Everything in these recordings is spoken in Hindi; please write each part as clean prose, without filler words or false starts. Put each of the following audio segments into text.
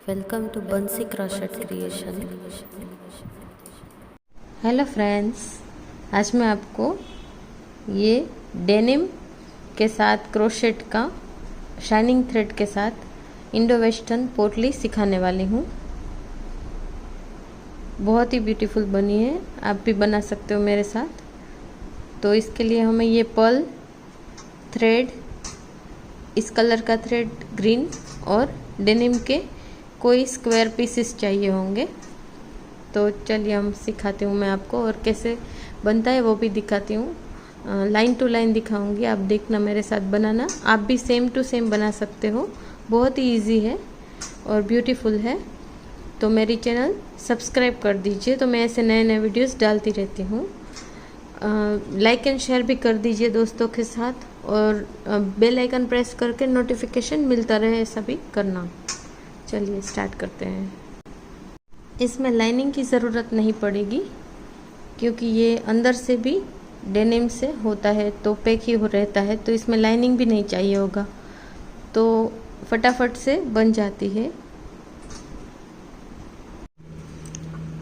वेलकम टू बंसी क्रोशेट क्रिएशन। हेलो फ्रेंड्स, आज मैं आपको ये डेनिम के साथ क्रोशेट का शाइनिंग थ्रेड के साथ इंडो वेस्टर्न पोटली सिखाने वाली हूँ। बहुत ही ब्यूटीफुल बनी है, आप भी बना सकते हो मेरे साथ। तो इसके लिए हमें ये पर्ल थ्रेड, इस कलर का थ्रेड ग्रीन और डेनिम के कोई स्क्वायर पीसेस चाहिए होंगे। तो चलिए हम सिखाती हूँ मैं आपको, और कैसे बनता है वो भी दिखाती हूँ। लाइन टू लाइन दिखाऊंगी, आप देखना मेरे साथ बनाना। आप भी सेम टू सेम बना सकते हो, बहुत ही इजी है और ब्यूटीफुल है। तो मेरी चैनल सब्सक्राइब कर दीजिए, तो मैं ऐसे नए नए वीडियोस डालती रहती हूँ। लाइक एंड शेयर भी कर दीजिए दोस्तों के साथ, और बेल आइकन प्रेस करके नोटिफिकेशन मिलता रहे, ऐसा भी करना। चलिए स्टार्ट करते हैं। इसमें लाइनिंग की ज़रूरत नहीं पड़ेगी, क्योंकि ये अंदर से भी डेनिम से होता है तो पैक ही हो रहता है, तो इसमें लाइनिंग भी नहीं चाहिए होगा, तो फटाफट से बन जाती है।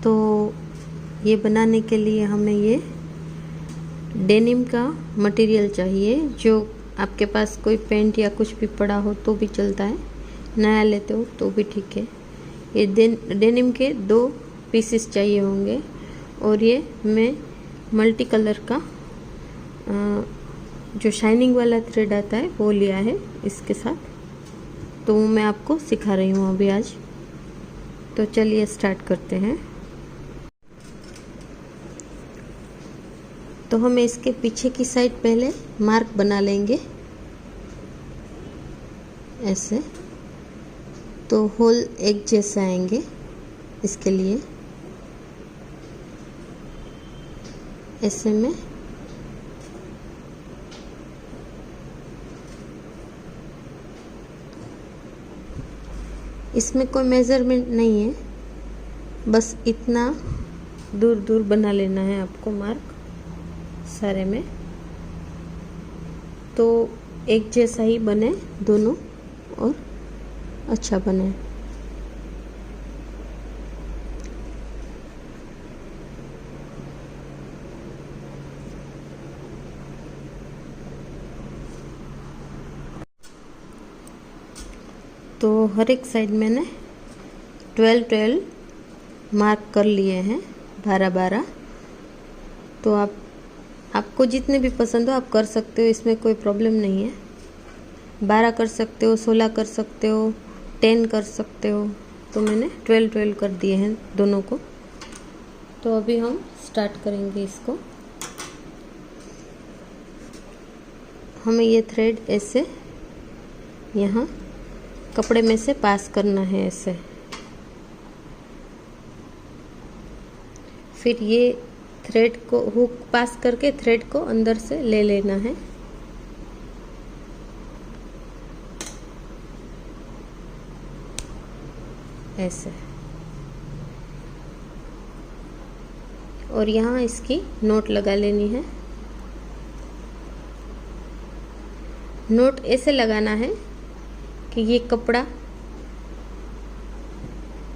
तो ये बनाने के लिए हमें ये डेनिम का मटेरियल चाहिए। जो आपके पास कोई पेंट या कुछ भी पड़ा हो तो भी चलता है, नया लेते हो तो भी ठीक है। ये डेनिम के 2 पीसेस चाहिए होंगे, और ये मैं मल्टी कलर का जो शाइनिंग वाला थ्रेड आता है वो लिया है इसके साथ। तो वो मैं आपको सिखा रही हूँ अभी आज। तो चलिए स्टार्ट करते हैं। तो हम इसके पीछे की साइड पहले मार्क बना लेंगे ऐसे, तो होल एक जैसे आएंगे इसके लिए। ऐसे में इसमें कोई मेज़रमेंट नहीं है, बस इतना दूर दूर बना लेना है आपको मार्क सारे में, तो एक जैसा ही बने दोनों और अच्छा बने। तो हर एक साइड मैंने 12 मार्क कर लिए हैं, 12 तो आपको जितने भी पसंद हो आप कर सकते हो, इसमें कोई प्रॉब्लम नहीं है। 12 कर सकते हो, 16 कर सकते हो, 10 कर सकते हो। तो मैंने 12 कर दिए हैं दोनों को। तो अभी हम स्टार्ट करेंगे इसको। हमें ये थ्रेड ऐसे यहाँ कपड़े में से पास करना है ऐसे। फिर ये थ्रेड को हुक पास करके थ्रेड को अंदर से ले लेना है। ऐसे, और यहाँ इसकी नोट लगा लेनी है। नोट ऐसे लगाना है कि ये कपड़ा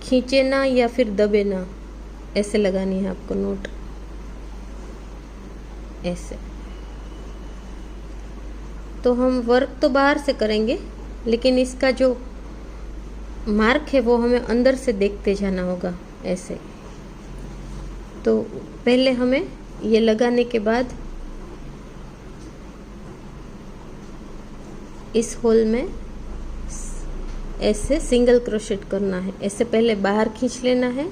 खींचे ना या फिर दबे ना, ऐसे लगानी है आपको नोट ऐसे। तो हम वर्क तो बाहर से करेंगे, लेकिन इसका जो मार्क है वो हमें अंदर से देखते जाना होगा ऐसे। तो पहले हमें ये लगाने के बाद इस होल में ऐसे सिंगल क्रोशेट करना है। ऐसे पहले बाहर खींच लेना है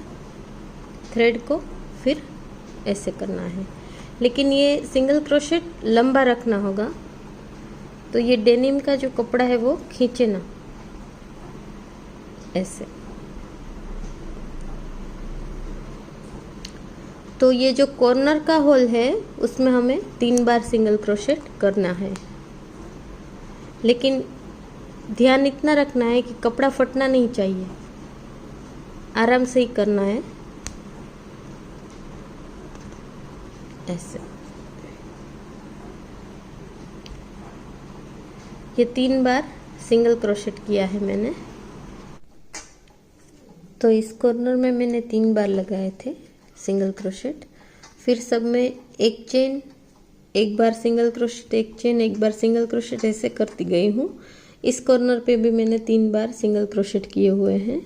थ्रेड को, फिर ऐसे करना है। लेकिन ये सिंगल क्रोशेट लंबा रखना होगा, तो ये डेनिम का जो कपड़ा है वो खींचे ना ऐसे। तो ये जो कॉर्नर का होल है उसमें हमें 3 बार सिंगल क्रोशेट करना है, लेकिन ध्यान इतना रखना है कि कपड़ा फटना नहीं चाहिए, आराम से ही करना है ऐसे। ये 3 बार सिंगल क्रोशेट किया है मैंने। तो इस कॉर्नर में मैंने 3 बार लगाए थे सिंगल क्रोशेट, फिर सब में एक चेन, एक बार सिंगल क्रोशेट, एक चेन, एक बार सिंगल क्रोशेट, ऐसे करती गई हूँ। इस कॉर्नर पे भी मैंने 3 बार सिंगल क्रोशेट किए हुए हैं,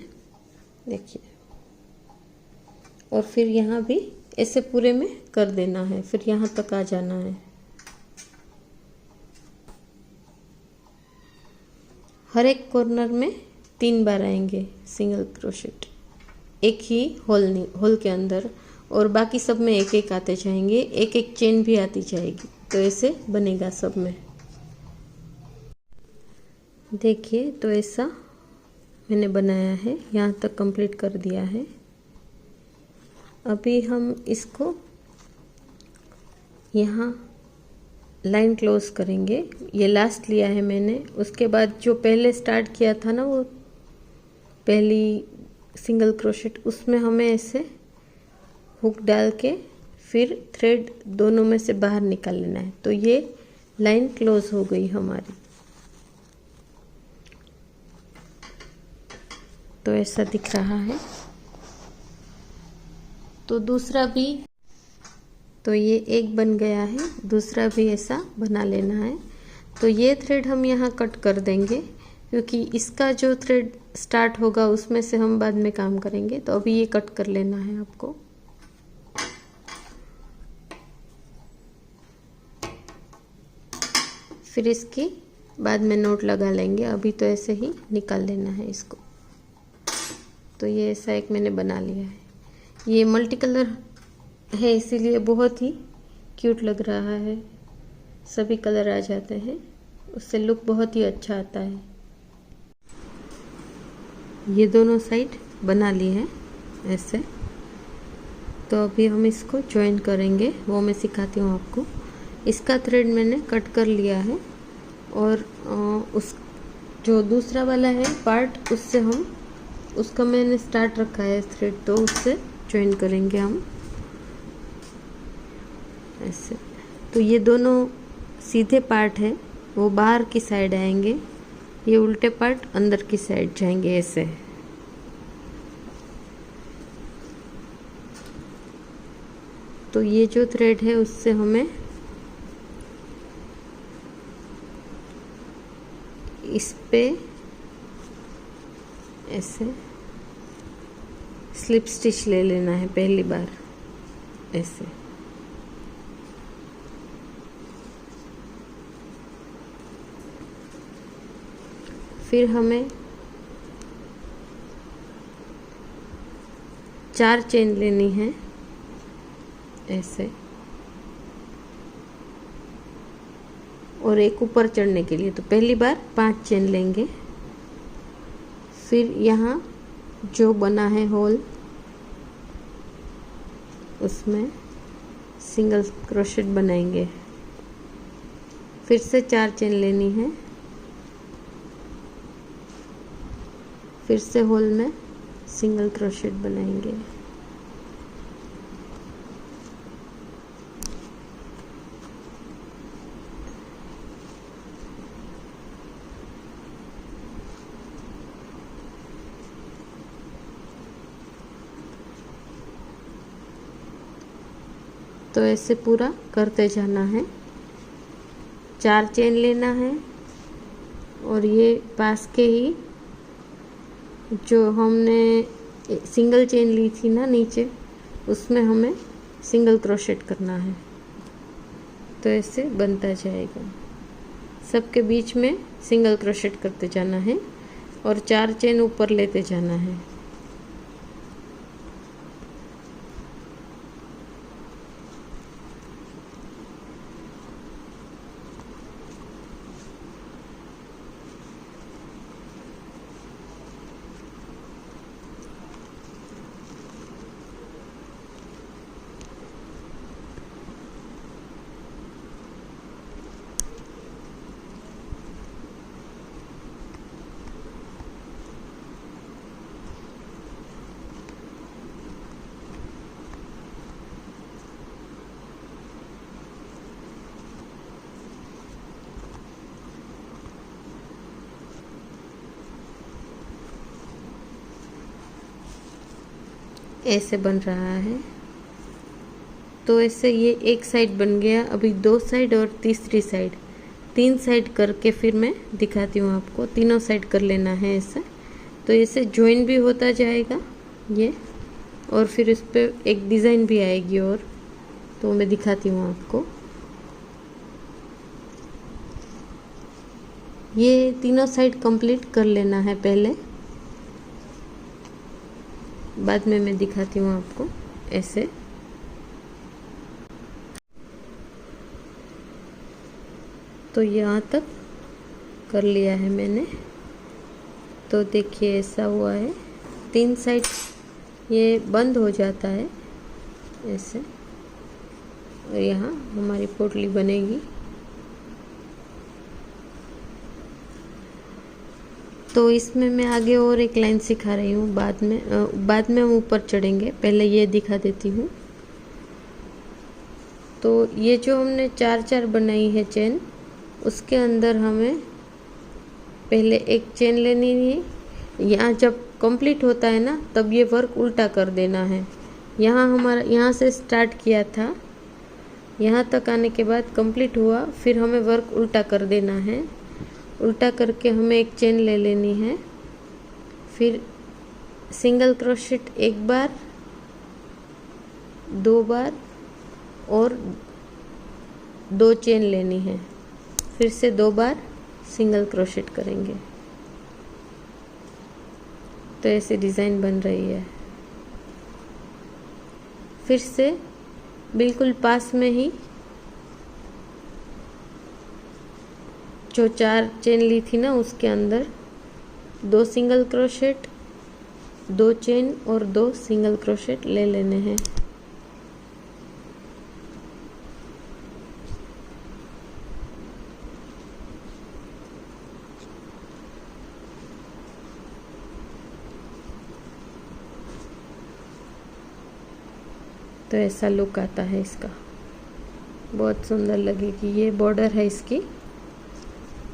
देखिए। और फिर यहाँ भी ऐसे पूरे में कर देना है, फिर यहाँ तक आ जाना है। हर एक कॉर्नर में 3 बार आएंगे सिंगल क्रोशेट, एक ही होल के अंदर, और बाकी सब में एक एक आते जाएंगे, एक एक चेन भी आती जाएगी, तो ऐसे बनेगा सब में। देखिए, तो ऐसा मैंने बनाया है, यहाँ तक कंप्लीट कर दिया है। अभी हम इसको यहाँ लाइन क्लोज करेंगे। ये लास्ट लिया है मैंने, उसके बाद जो पहले स्टार्ट किया था ना, वो पहली सिंगल क्रोशेट, उसमें हमें ऐसे हुक डाल के फिर थ्रेड दोनों में से बाहर निकाल लेना है। तो ये लाइन क्लोज हो गई हमारी। तो ऐसा दिख रहा है। तो दूसरा भी, तो ये एक बन गया है, दूसरा भी ऐसा बना लेना है। तो ये थ्रेड हम यहाँ कट कर देंगे, क्योंकि इसका जो थ्रेड स्टार्ट होगा उसमें से हम बाद में काम करेंगे। तो अभी ये कट कर लेना है आपको। फिर इसकी बाद में नोट लगा लेंगे, अभी तो ऐसे ही निकाल लेना है इसको। तो ये ऐसा एक मैंने बना लिया है। ये मल्टी कलर है, इसीलिए बहुत ही क्यूट लग रहा है, सभी कलर आ जाते हैं, उससे लुक बहुत ही अच्छा आता है। ये दोनों साइड बना ली है ऐसे। तो अभी हम इसको ज्वाइन करेंगे, वो मैं सिखाती हूँ आपको। इसका थ्रेड मैंने कट कर लिया है, और उस जो दूसरा वाला है पार्ट, उससे हम, उसका मैंने स्टार्ट रखा है थ्रेड, तो उससे ज्वाइन करेंगे हम ऐसे। तो ये दोनों सीधे पार्ट है, वो बाहर की साइड आएंगे, ये उल्टे पार्ट अंदर की साइड जाएंगे ऐसे। तो ये जो थ्रेड है उससे हमें इस पे ऐसे स्लिप स्टिच ले लेना है पहली बार ऐसे। फिर हमें 4 चेन लेनी है ऐसे, और एक ऊपर चढ़ने के लिए। तो पहली बार 5 चेन लेंगे। फिर यहाँ जो बना है होल, उसमें सिंगल क्रोशेट बनाएंगे। फिर से 4 चेन लेनी है, फिर से होल में सिंगल क्रोशेट बनाएंगे। तो ऐसे पूरा करते जाना है। 4 चेन लेना है, और ये पास के ही जो हमने सिंगल चेन ली थी ना नीचे, उसमें हमें सिंगल क्रोशेट करना है। तो ऐसे बनता जाएगा, सबके बीच में सिंगल क्रोशेट करते जाना है, और 4 चेन ऊपर लेते जाना है। ऐसे बन रहा है। तो ऐसे ये एक साइड बन गया। अभी 2 साइड और तीसरी साइड, 3 साइड करके फिर मैं दिखाती हूँ आपको। तीनों साइड कर लेना है ऐसे। तो ऐसे ज्वाइन भी होता जाएगा ये, और फिर इस पर एक डिज़ाइन भी आएगी। और तो मैं दिखाती हूँ आपको। ये तीनों साइड कंप्लीट कर लेना है पहले, बाद में मैं दिखाती हूँ आपको ऐसे। तो यहाँ तक कर लिया है मैंने। तो देखिए ऐसा हुआ है। 3 साइड ये बंद हो जाता है ऐसे, और यहाँ हमारी पोटली बनेगी। तो इसमें मैं आगे और एक लाइन सिखा रही हूँ, बाद में हम ऊपर चढ़ेंगे। पहले ये दिखा देती हूँ। तो ये जो हमने 4-4 बनाई है चेन, उसके अंदर हमें पहले एक चेन लेनी है। यहाँ जब कंप्लीट होता है ना, तब ये वर्क उल्टा कर देना है। यहाँ से स्टार्ट किया था, यहाँ तक आने के बाद कंप्लीट हुआ, फिर हमें वर्क उल्टा कर देना है। उल्टा करके हमें एक चेन ले लेनी है। फिर सिंगल क्रोशेट 1 बार, 2 बार और 2 चेन लेनी है। फिर से 2 बार सिंगल क्रोशेट करेंगे। तो ऐसे डिज़ाइन बन रही है। फिर से बिल्कुल पास में ही जो 4 चेन ली थी ना, उसके अंदर 2 सिंगल क्रोशेट, 2 चेन और 2 सिंगल क्रोशेट ले लेने हैं। तो ऐसा लुक आता है इसका, बहुत सुंदर लगेगी। ये बॉर्डर है इसकी।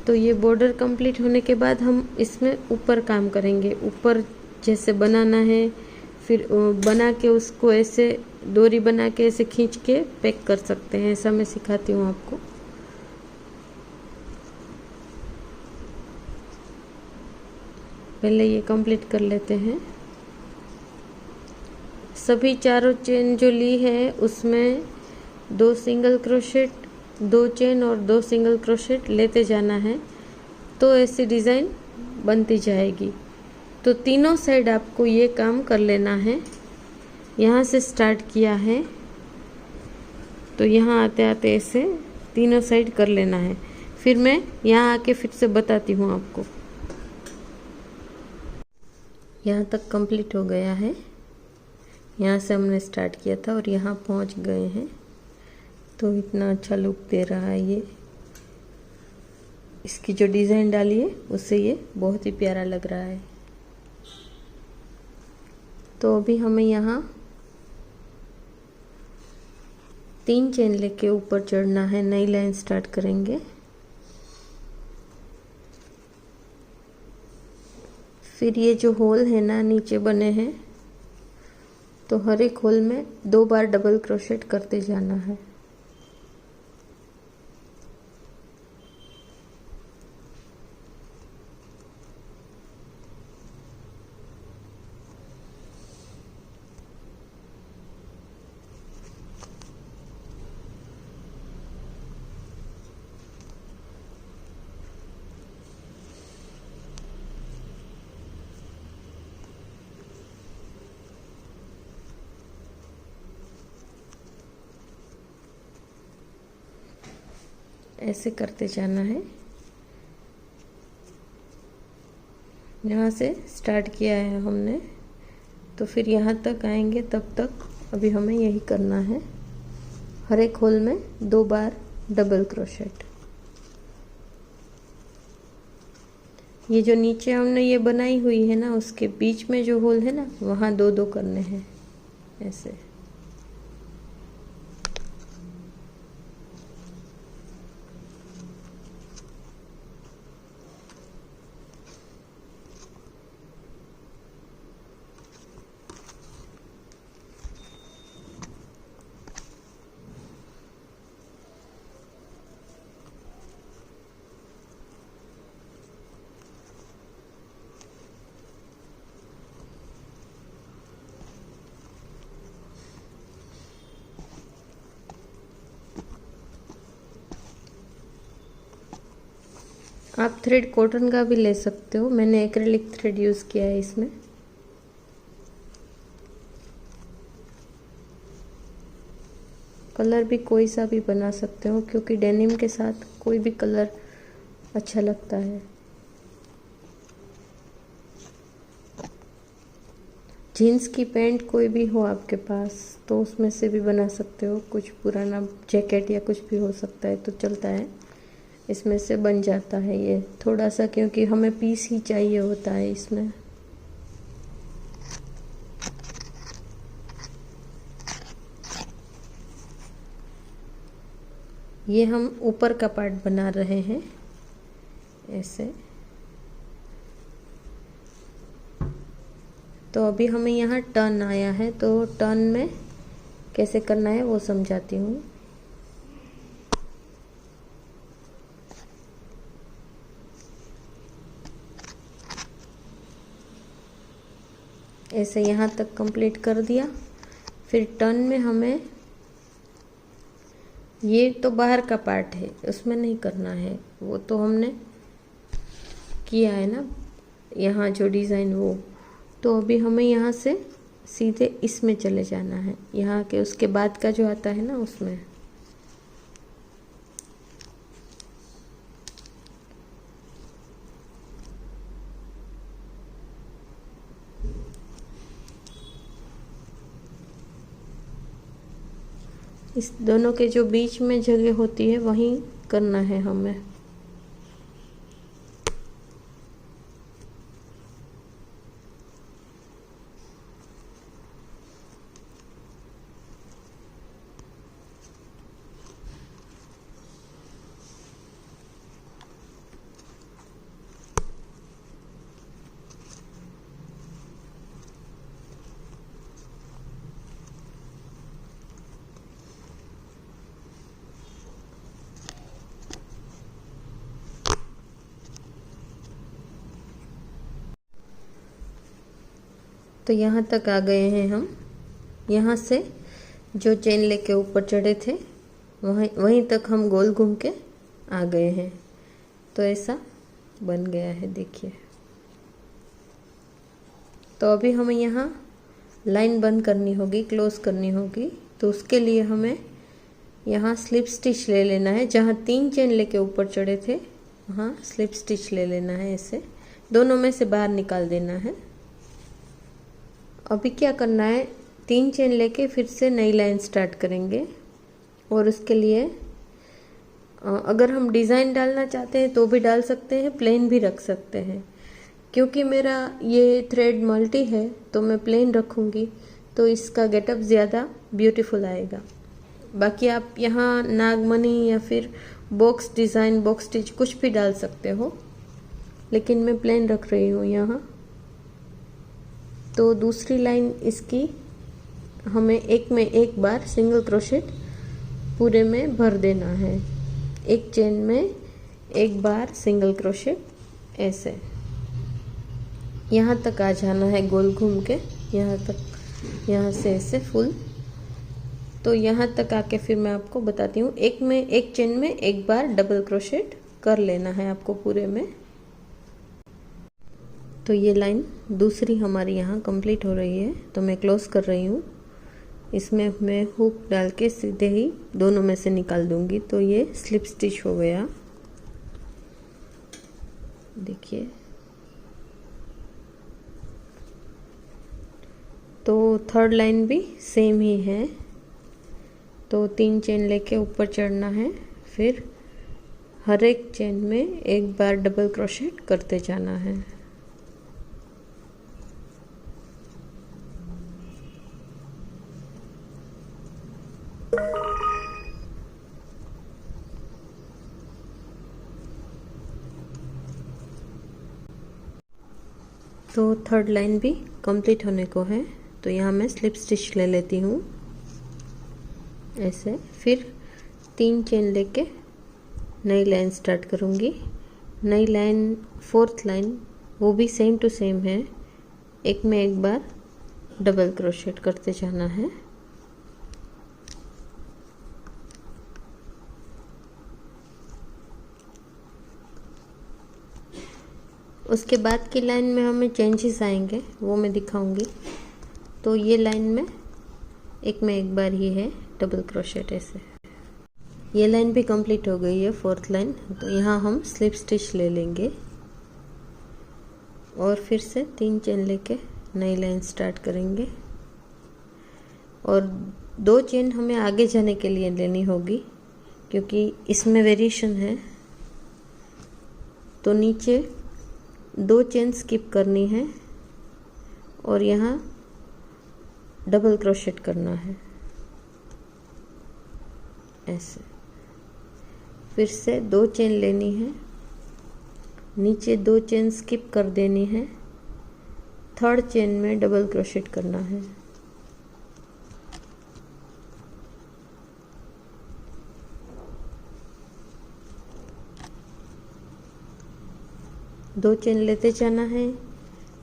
तो ये बॉर्डर कंप्लीट होने के बाद हम इसमें ऊपर काम करेंगे। ऊपर जैसे बनाना है, फिर बना के उसको ऐसे डोरी बना के ऐसे खींच के पैक कर सकते हैं। ऐसा मैं सिखाती हूँ आपको। पहले ये कंप्लीट कर लेते हैं। सभी चारों चेन जो ली है उसमें 2 सिंगल क्रोशेट, 2 चेन और 2 सिंगल क्रोशेट लेते जाना है। तो ऐसी डिज़ाइन बनती जाएगी। तो तीनों साइड आपको ये काम कर लेना है। यहाँ से स्टार्ट किया है, तो यहाँ आते आते ऐसे तीनों साइड कर लेना है। फिर मैं यहाँ आके फिर से बताती हूँ आपको। यहाँ तक कंप्लीट हो गया है। यहाँ से हमने स्टार्ट किया था और यहाँ पहुँच गए हैं। तो इतना अच्छा लुक दे रहा है ये। इसकी जो डिज़ाइन डाली है उससे ये बहुत ही प्यारा लग रहा है। तो अभी हमें यहाँ 3 चेन लेके ऊपर चढ़ना है। नई लाइन स्टार्ट करेंगे। फिर ये जो होल है ना नीचे बने हैं, तो हर एक होल में 2 बार डबल क्रोशेट करते जाना है। ऐसे करते जाना है। यहाँ से स्टार्ट किया है हमने, तो फिर यहाँ तक आएंगे। तब तक अभी हमें यही करना है। हर एक होल में 2 बार डबल क्रोशेट। ये जो नीचे हमने ये बनाई हुई है ना, उसके बीच में जो होल है ना, वहाँ 2-2 करने हैं ऐसे। आप थ्रेड कॉटन का भी ले सकते हो, मैंने एक्रेलिक थ्रेड यूज़ किया है इसमें। कलर भी कोई सा भी बना सकते हो, क्योंकि डेनिम के साथ कोई भी कलर अच्छा लगता है। जीन्स की पैंट कोई भी हो आपके पास तो उसमें से भी बना सकते हो, कुछ पुराना जैकेट या कुछ भी हो सकता है तो चलता है, इसमें से बन जाता है ये थोड़ा सा, क्योंकि हमें पीस ही चाहिए होता है इसमें। ये हम ऊपर का पार्ट बना रहे हैं ऐसे। तो अभी हमें यहाँ टर्न आया है, तो टर्न में कैसे करना है वो समझाती हूँ। ऐसे यहाँ तक कंप्लीट कर दिया। फिर टर्न में हमें, ये तो बाहर का पार्ट है उसमें नहीं करना है, वो तो हमने किया है ना यहाँ जो डिज़ाइन वो। तो अभी हमें यहाँ से सीधे इसमें चले जाना है, यहाँ के उसके बाद का जो आता है ना उसमें। इस दोनों के जो बीच में जगह होती है वहीं करना है हमें। तो यहाँ तक आ गए हैं हम। यहाँ से जो चेन लेके ऊपर चढ़े थे वहीं तक हम गोल घूम के आ गए हैं। तो ऐसा बन गया है, देखिए। तो अभी हमें यहाँ लाइन बंद करनी होगी, क्लोज करनी होगी। तो उसके लिए हमें यहाँ स्लिप स्टिच ले लेना है, जहाँ 3 चेन लेके ऊपर चढ़े थे वहाँ स्लिप स्टिच ले लेना है। ऐसे दोनों में से बाहर निकाल देना है। अभी क्या करना है, 3 चेन लेके फिर से नई लाइन स्टार्ट करेंगे। और उसके लिए अगर हम डिज़ाइन डालना चाहते हैं तो भी डाल सकते हैं, प्लेन भी रख सकते हैं। क्योंकि मेरा ये थ्रेड मल्टी है तो मैं प्लेन रखूँगी, तो इसका गेटअप ज़्यादा ब्यूटीफुल आएगा। बाकी आप यहाँ नागमणि या फिर बॉक्स डिज़ाइन, बॉक्स स्टिच कुछ भी डाल सकते हो, लेकिन मैं प्लेन रख रही हूँ यहाँ। तो दूसरी लाइन इसकी हमें एक में एक बार सिंगल क्रोशेट पूरे में भर देना है। एक चेन में एक बार सिंगल क्रोशेट, ऐसे यहाँ तक आ जाना है गोल घूम के, यहाँ तक, यहाँ से ऐसे फुल। तो यहाँ तक आके फिर मैं आपको बताती हूँ। एक चेन में एक बार डबल क्रोशेट कर लेना है आपको पूरे में। तो ये लाइन दूसरी हमारी यहाँ कंप्लीट हो रही है, तो मैं क्लोज कर रही हूँ। इसमें मैं हुक डाल के सीधे ही दोनों में से निकाल दूंगी। तो ये स्लिप स्टिच हो गया, देखिए। तो थर्ड लाइन भी सेम ही है। तो 3 चेन लेके ऊपर चढ़ना है, फिर हर एक चेन में एक बार डबल क्रोशेट करते जाना है। तो थर्ड लाइन भी कंप्लीट होने को है, तो यहाँ मैं स्लिप स्टिच ले लेती हूँ ऐसे। फिर 3 चेन लेके नई लाइन स्टार्ट करूँगी। नई लाइन, फोर्थ लाइन, वो भी सेम टू सेम है। एक में एक बार डबल क्रोशेट करते जाना है। उसके बाद की लाइन में हमें चेंजेस आएंगे, वो मैं दिखाऊंगी। तो ये लाइन में एक बार ही है डबल क्रोशेट ऐसे। ये लाइन भी कंप्लीट हो गई है, फोर्थ लाइन। तो यहाँ हम स्लिप स्टिच ले लेंगे और फिर से 3 चेन लेके नई लाइन स्टार्ट करेंगे। और 2 चेन हमें आगे जाने के लिए लेनी होगी, क्योंकि इसमें वेरिएशन है। तो नीचे 2 चेन स्किप करनी है और यहाँ डबल क्रोशेट करना है ऐसे। फिर से 2 चेन लेनी है, नीचे 2 चेन स्किप कर देनी है, थर्ड चेन में डबल क्रोशेट करना है। दो चेन लेते जाना है,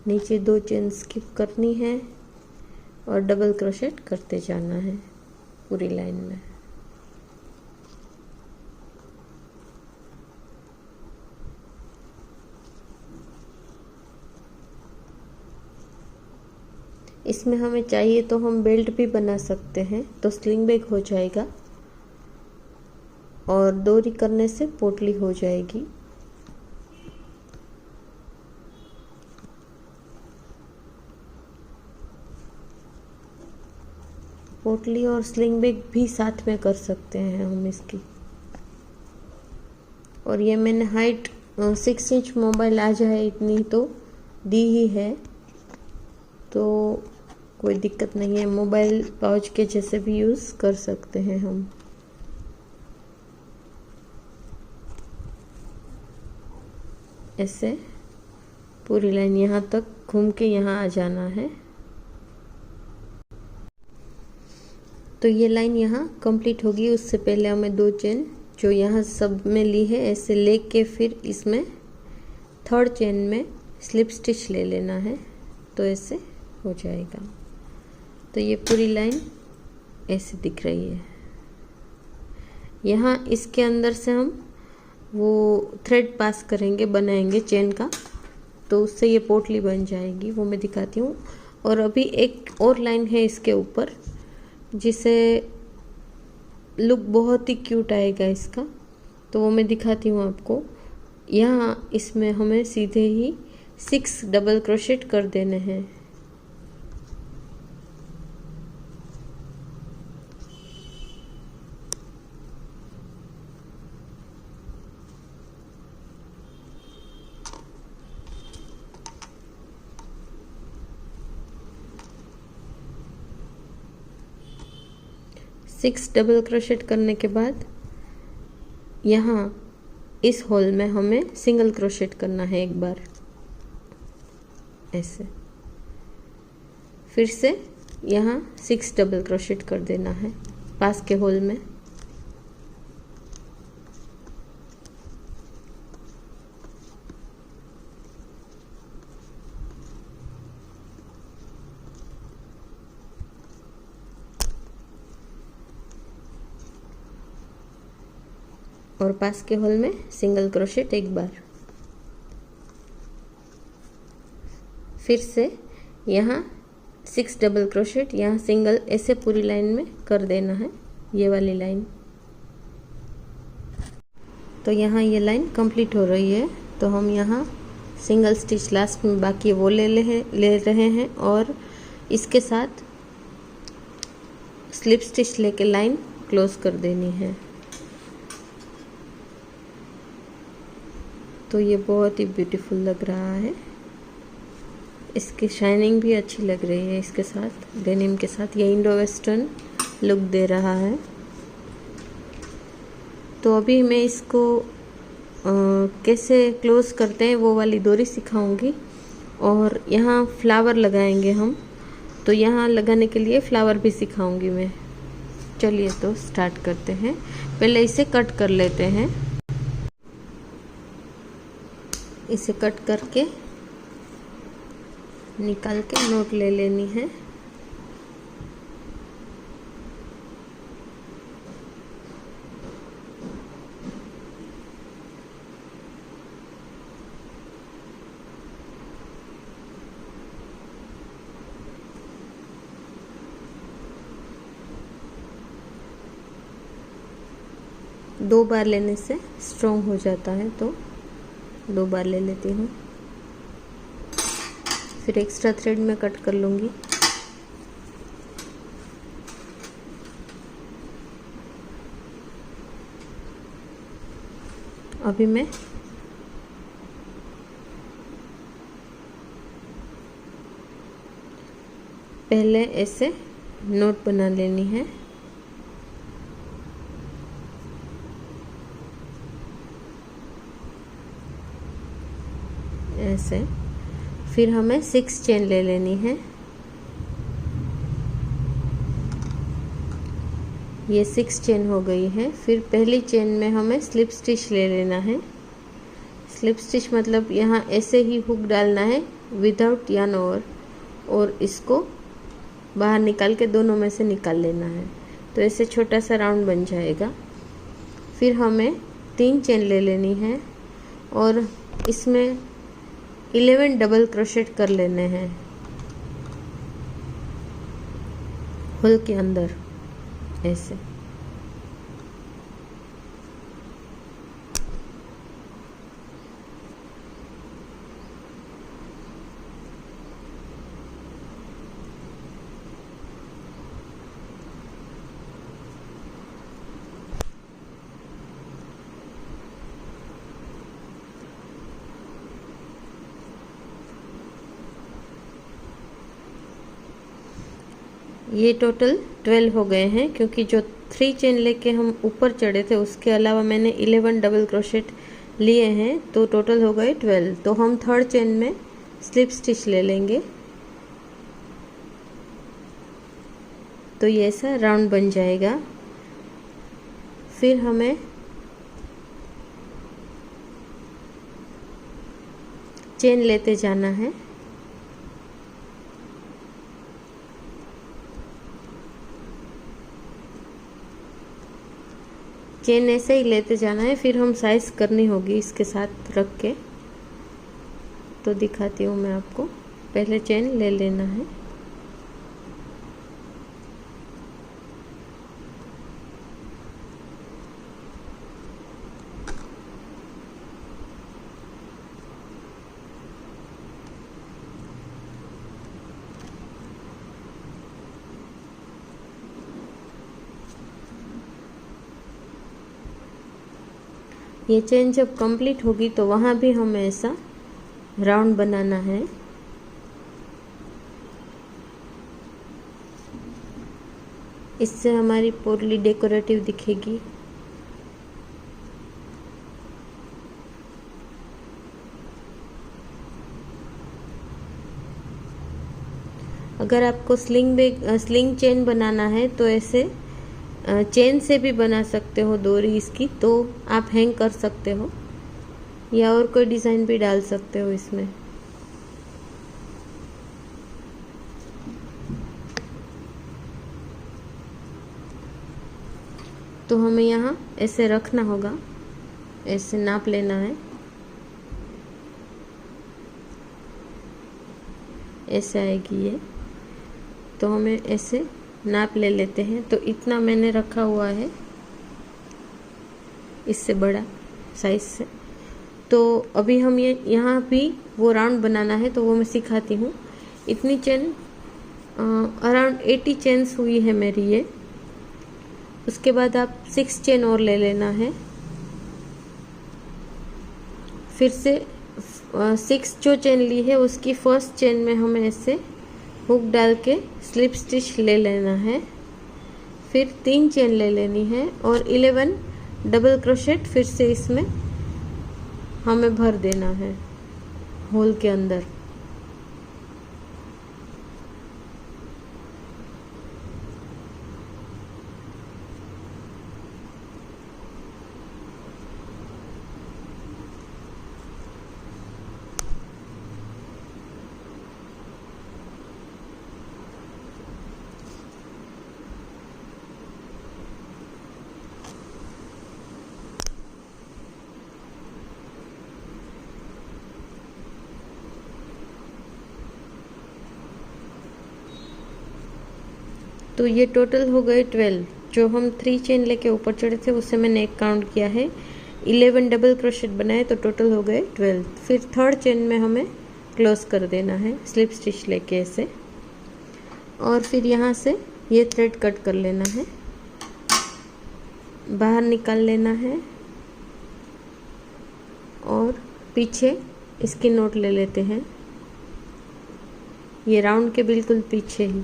नीचे 2 चेन स्किप करनी है और डबल क्रोशेट करते जाना है पूरी लाइन में। इसमें हमें चाहिए तो हम बेल्ट भी बना सकते हैं, तो स्लिंग बैग हो जाएगा और डोरी करने से पोटली हो जाएगी। पोटली और स्लिंग बैग भी साथ में कर सकते हैं हम इसकी। और ये मैंने हाइट 6 इंच मोबाइल आ जाए इतनी तो दी ही है, तो कोई दिक्कत नहीं है। मोबाइल पाउच के जैसे भी यूज़ कर सकते हैं हम। ऐसे पूरी लाइन यहाँ तक घूम के यहाँ आ जाना है। तो ये लाइन यहाँ कंप्लीट होगी। उससे पहले हमें 2 चेन जो यहाँ सब में ली है ऐसे लेके फिर इसमें थर्ड चेन में स्लिप स्टिच ले लेना है, तो ऐसे हो जाएगा। तो ये पूरी लाइन ऐसे दिख रही है। यहाँ इसके अंदर से हम वो थ्रेड पास करेंगे, बनाएंगे चेन का, तो उससे ये पोटली बन जाएगी, वो मैं दिखाती हूँ। और अभी एक और लाइन है इसके ऊपर जिसे लुक बहुत ही क्यूट आएगा इसका, तो वो मैं दिखाती हूँ आपको। यहाँ इसमें हमें सीधे ही 6 डबल क्रोशेट कर देने हैं। सिक्स डबल क्रोशेट करने के बाद यहाँ इस होल में हमें सिंगल क्रोशेट करना है एक बार ऐसे। फिर से यहाँ 6 डबल क्रोशेट कर देना है पास के होल में। और पास के होल में सिंगल क्रोशेट एक बार। फिर से यहाँ 6 डबल क्रोशेट, यहाँ सिंगल, ऐसे पूरी लाइन में कर देना है ये वाली लाइन। तो यहाँ ये लाइन कंप्लीट हो रही है, तो हम यहाँ सिंगल स्टिच लास्ट में बाकी वो ले रहे हैं और इसके साथ स्लिप स्टिच लेके लाइन क्लोज कर देनी है। तो ये बहुत ही ब्यूटीफुल लग रहा है, इसकी शाइनिंग भी अच्छी लग रही है। इसके साथ डेनिम के साथ ये इंडो वेस्टर्न लुक दे रहा है। तो अभी मैं इसको कैसे क्लोज करते हैं वो वाली डोरी सिखाऊंगी। और यहाँ फ्लावर लगाएंगे हम, तो यहाँ लगाने के लिए फ्लावर भी सिखाऊंगी मैं। चलिए तो स्टार्ट करते हैं। पहले इसे कट कर लेते हैं। इसे कट करके निकाल के नोट ले लेनी है। 2 बार लेने से स्ट्रॉन्ग हो जाता है, तो 2 बार ले लेती हूँ। फिर एक्स्ट्रा थ्रेड में कट कर लूँगी। अभी मैं पहले ऐसे नोट बना लेनी है। ऐसे फिर हमें 6 चेन ले लेनी है। ये 6 चेन हो गई है। फिर पहली चेन में हमें स्लिप स्टिच ले लेना है। स्लिप स्टिच मतलब यहाँ ऐसे ही हुक डालना है विदाउट यार्न ओवर, और इसको बाहर निकाल के दोनों में से निकाल लेना है, तो ऐसे छोटा सा राउंड बन जाएगा। फिर हमें 3 चेन ले लेनी है और इसमें 11 डबल क्रोशेट कर लेने हैं होल के अंदर ऐसे। ये टोटल 12 हो गए हैं, क्योंकि जो 3 चेन लेके हम ऊपर चढ़े थे उसके अलावा मैंने 11 डबल क्रोशेट लिए हैं, तो टोटल हो गए 12। तो हम 3rd चेन में स्लिप स्टिच ले लेंगे, तो ये ऐसा राउंड बन जाएगा। फिर हमें चेन लेते जाना है। चेन ऐसे ही लेते जाना है। फिर हम साइज करनी होगी इसके साथ रख के, तो दिखाती हूँ मैं आपको। पहले चेन ले लेना है। ये चेन जब कंप्लीट होगी तो वहाँ भी हमें ऐसा राउंड बनाना है। इससे हमारी पोटली डेकोरेटिव दिखेगी। अगर आपको स्लिंग चेन बनाना है तो ऐसे चेन से भी बना सकते हो डोरी इसकी, तो आप हैंग कर सकते हो या और कोई डिज़ाइन भी डाल सकते हो इसमें। तो हमें यहाँ ऐसे रखना होगा, ऐसे नाप लेना है। ऐसे आएगी ये, तो हमें ऐसे नाप ले लेते हैं। तो इतना मैंने रखा हुआ है, इससे बड़ा साइज से। तो अभी हम ये यहाँ भी वो राउंड बनाना है, तो वो मैं सिखाती हूँ। इतनी चेन अराउंड 80 चेन्स हुई है मेरी ये। उसके बाद आप 6 चेन और ले लेना है। फिर से 6 जो चेन ली है उसकी फर्स्ट चेन में हमें ऐसे हुक डाल के स्लिप स्टिच ले लेना है। फिर 3 चेन ले लेनी है और 11 डबल क्रोशेट फिर से इसमें हमें भर देना है होल के अंदर। तो ये टोटल हो गए 12। जो हम 3 चेन लेके ऊपर चढ़े थे उससे मैंने एक काउंट किया है, 11 डबल क्रोशेट बनाए तो टोटल हो गए 12। फिर थर्ड चेन में हमें क्लोज कर देना है स्लिप स्टिच लेके ऐसे, और फिर यहाँ से ये थ्रेड कट कर लेना है, बाहर निकाल लेना है और पीछे इसकी नोट ले लेते हैं, ये राउंड के बिल्कुल पीछे ही।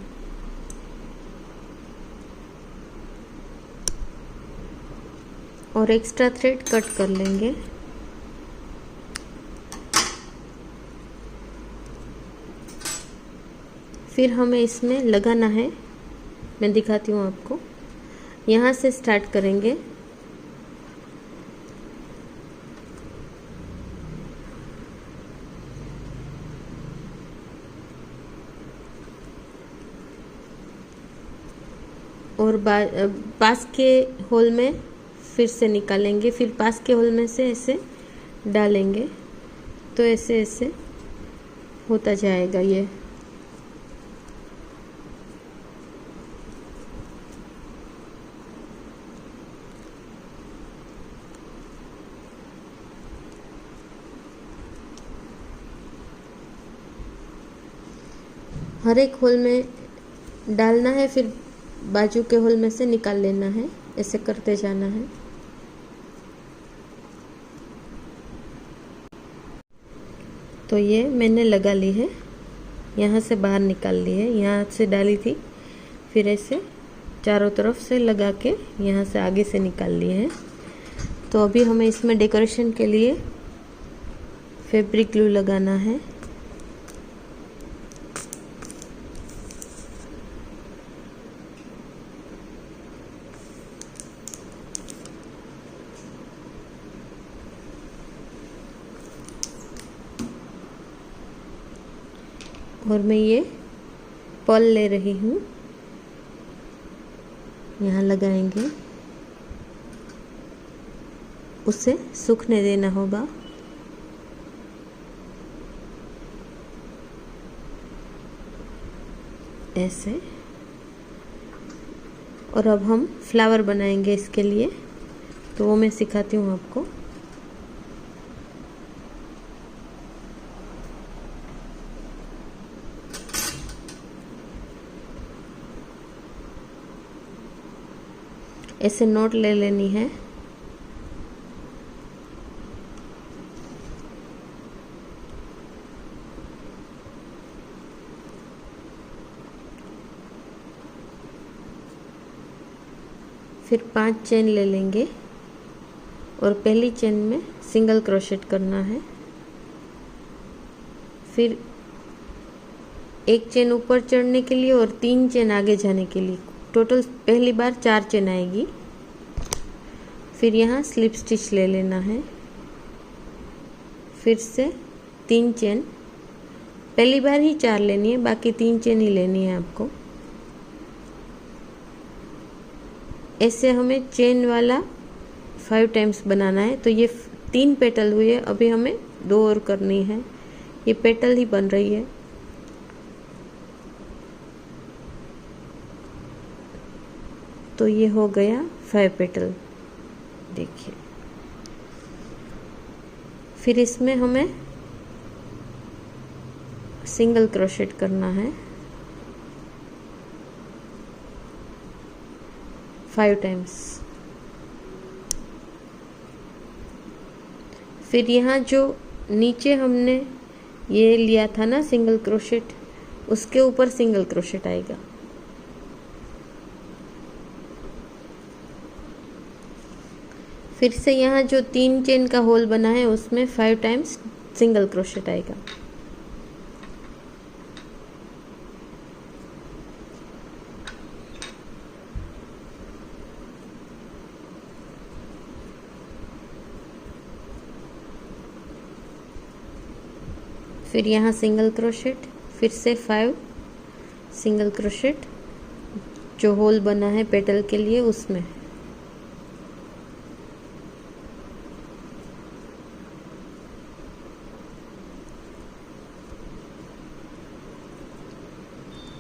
और एक्स्ट्रा थ्रेड कट कर लेंगे। फिर हमें इसमें लगाना है, मैं दिखाती हूँ आपको। यहाँ से स्टार्ट करेंगे, और पास के होल में फिर से निकालेंगे, फिर पास के होल में से ऐसे डालेंगे, तो ऐसे ऐसे होता जाएगा ये। हर एक होल में डालना है, फिर बाजू के होल में से निकाल लेना है, ऐसे करते जाना है। तो ये मैंने लगा ली है, यहाँ से बाहर निकाल ली है, यहाँ से डाली थी, फिर ऐसे चारों तरफ से लगा के यहाँ से आगे से निकाल लिए हैं। तो अभी हमें इसमें डेकोरेशन के लिए फैब्रिक ग्लू लगाना है। और मैं ये पर्ल ले रही हूँ, यहाँ लगाएंगे, उसे सूखने देना होगा। ऐसे। और अब हम फ्लावर बनाएंगे इसके लिए, तो वो मैं सिखाती हूँ आपको। ऐसे नोट ले लेनी है, फिर 5 चेन ले लेंगे और पहली चेन में सिंगल क्रोशेट करना है, फिर एक चेन ऊपर चढ़ने के लिए और 3 चेन आगे जाने के लिए, टोटल पहली बार 4 चेन आएगी। फिर यहाँ स्लिप स्टिच ले लेना है, फिर से 3 चेन, पहली बार ही 4 लेनी है, बाकी 3 चेन ही लेनी है आपको। ऐसे हमें चेन वाला 5 टाइम्स बनाना है। तो ये 3 पेटल हुई है, अभी हमें 2 और करनी है, ये पेटल ही बन रही है। तो ये हो गया 5 पेटल, देखिए। फिर इसमें हमें सिंगल क्रोशेट करना है 5 टाइम्स। फिर यहाँ जो नीचे हमने ये लिया था ना सिंगल क्रोशेट, उसके ऊपर सिंगल क्रोशेट आएगा। फिर से यहाँ जो 3 चेन का होल बना है उसमें 5 टाइम्स सिंगल क्रोशेट आएगा। फिर यहाँ सिंगल क्रोशेट, फिर से 5 सिंगल क्रोशेट, जो होल बना है पेटल के लिए उसमें।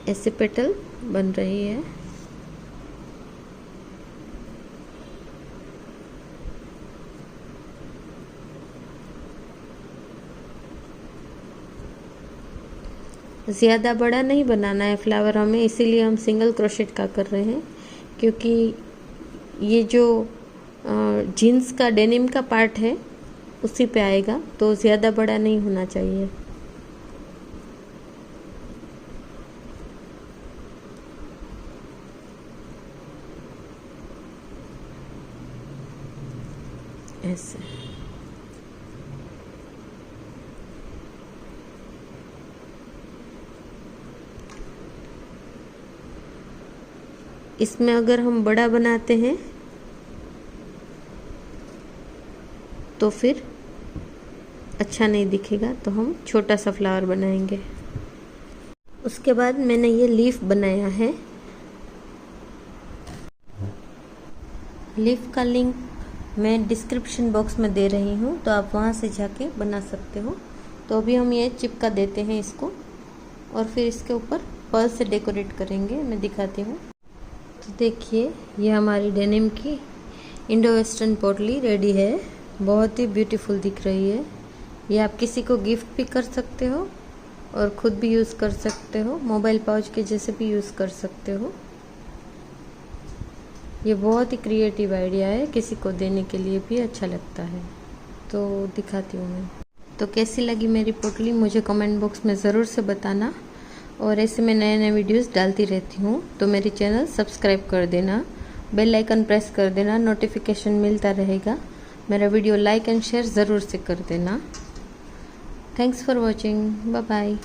ऐसे पेटल बन रही है। ज़्यादा बड़ा नहीं बनाना है फ्लावर हमें, इसीलिए हम सिंगल क्रोशेट का कर रहे हैं, क्योंकि ये जो जीन्स का डेनिम का पार्ट है उसी पे आएगा, तो ज़्यादा बड़ा नहीं होना चाहिए। ऐसे इसमें अगर हम बड़ा बनाते हैं तो फिर अच्छा नहीं दिखेगा, तो हम छोटा सा फ्लावर बनाएंगे। उसके बाद मैंने ये लीफ बनाया है। लीफ का लिंक मैं डिस्क्रिप्शन बॉक्स में दे रही हूँ, तो आप वहाँ से जाके बना सकते हो। तो अभी हम ये चिपका देते हैं इसको, और फिर इसके ऊपर पर्ल से डेकोरेट करेंगे। मैं दिखाती हूँ। तो देखिए, ये हमारी डेनिम की इंडो वेस्टर्न पोटली रेडी है। बहुत ही ब्यूटीफुल दिख रही है। ये आप किसी को गिफ्ट भी कर सकते हो और ख़ुद भी यूज़ कर सकते हो, मोबाइल पाउच के जैसे भी यूज़ कर सकते हो। ये बहुत ही क्रिएटिव आइडिया है, किसी को देने के लिए भी अच्छा लगता है। तो दिखाती हूँ मैं। तो कैसी लगी मेरी पोटली मुझे कमेंट बॉक्स में ज़रूर से बताना, और ऐसे मैं नए नए वीडियोस डालती रहती हूँ। तो मेरी चैनल सब्सक्राइब कर देना, बेल आइकन प्रेस कर देना, नोटिफिकेशन मिलता रहेगा। मेरा वीडियो लाइक एंड शेयर ज़रूर से कर देना। Thanks for watching, bye bye.